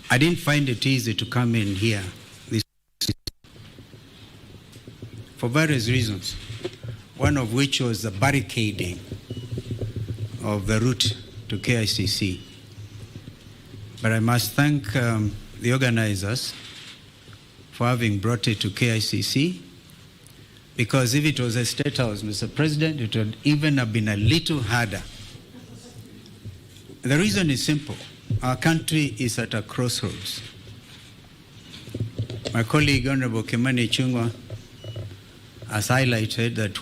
I didn't find it easy to come in here for various reasons, one of which was the barricading of the route to KICC. But I must thank the organizers for having brought it to KICC, because if it was a State House, Mr. President, it would even have been a little harder. The reason is simple. Our country is at a crossroads. My colleague, Honorable Kimani Ichung'wah, has highlighted that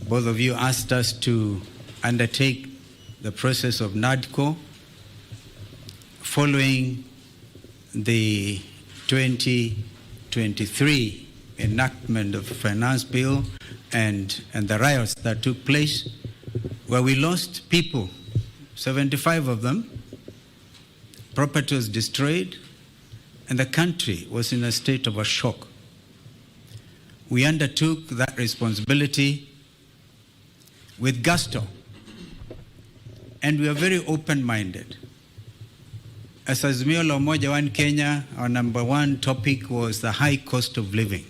both of you asked us to undertake the process of NADCO following the 2023 enactment of the finance bill and the riots that took place, where we lost people, 75 of them, property was destroyed, and the country was in a state of a shock. We undertook that responsibility with gusto, and we are very open-minded. As Azimio la Umoja One Kenya, our number one topic was the high cost of living.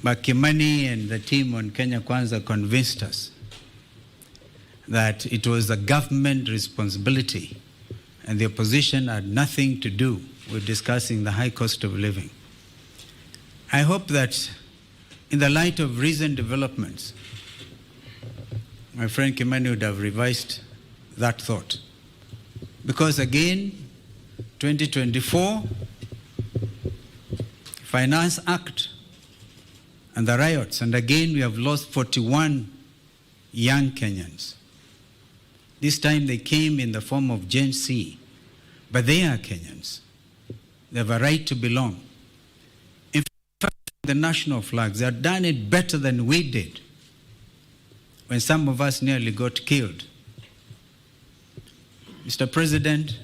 But Kimani and the team on Kenya Kwanza convinced us that it was the government responsibility and the opposition had nothing to do with discussing the high cost of living. I hope that in the light of recent developments, my friend Kimani would have revised that thought. Because again, 2024, Finance Act and the riots, and again we have lost 41 young Kenyans. This time they came in the form of Gen Z, but they are Kenyans. They have a right to belong. In fact, the national flags, they have done it better than we did when some of us nearly got killed. Mr. President,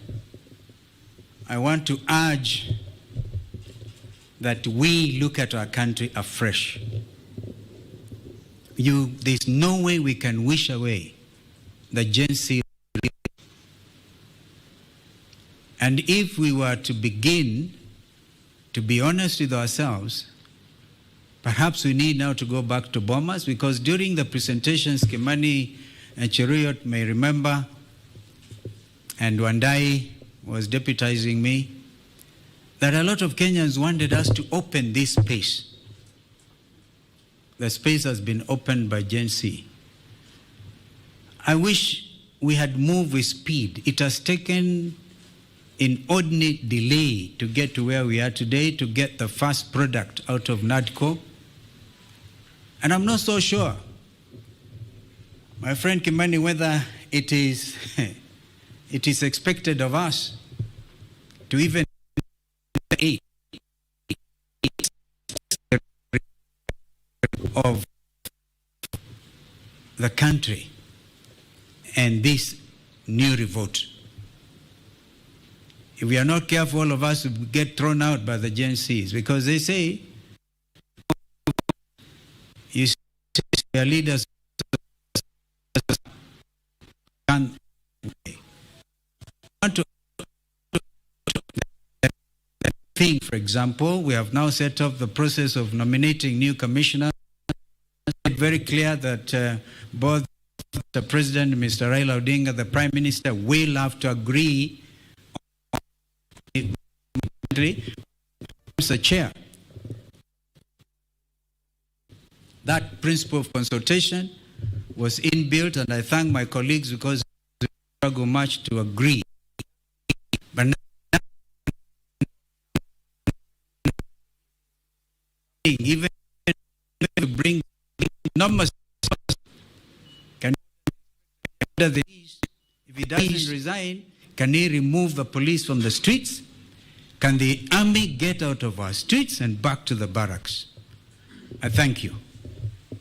I want to urge that we look at our country afresh. There's no way we can wish away the Gen Z. And if we were to begin to be honest with ourselves, perhaps we need now to go back to Bomas, because during the presentations, Kimani and Cheruiyot may remember, and Wandai was deputizing me, that a lot of Kenyans wanted us to open this space. The space has been opened by Gen Z. I wish we had moved with speed. It has taken inordinate delay to get to where we are today, to get the first product out of NADCO. And I'm not so sure, my friend Kimani, whether it is expected of us to even aid of the country and this new revolt. If we are not careful, all of us will get thrown out by the Gen Zs, because they say, you see, your leaders can't. Thing, for example, we have now set up the process of nominating new commissioners. It's very clear that both the President, Mr. Raila Odinga, the Prime Minister, will have to agree on the chair. That principle of consultation was inbuilt, and I thank my colleagues because they struggle much to agree. But even to bring numbers, can if he doesn't resign, can he remove the police from the streets? Can the army get out of our streets and back to the barracks? I thank you.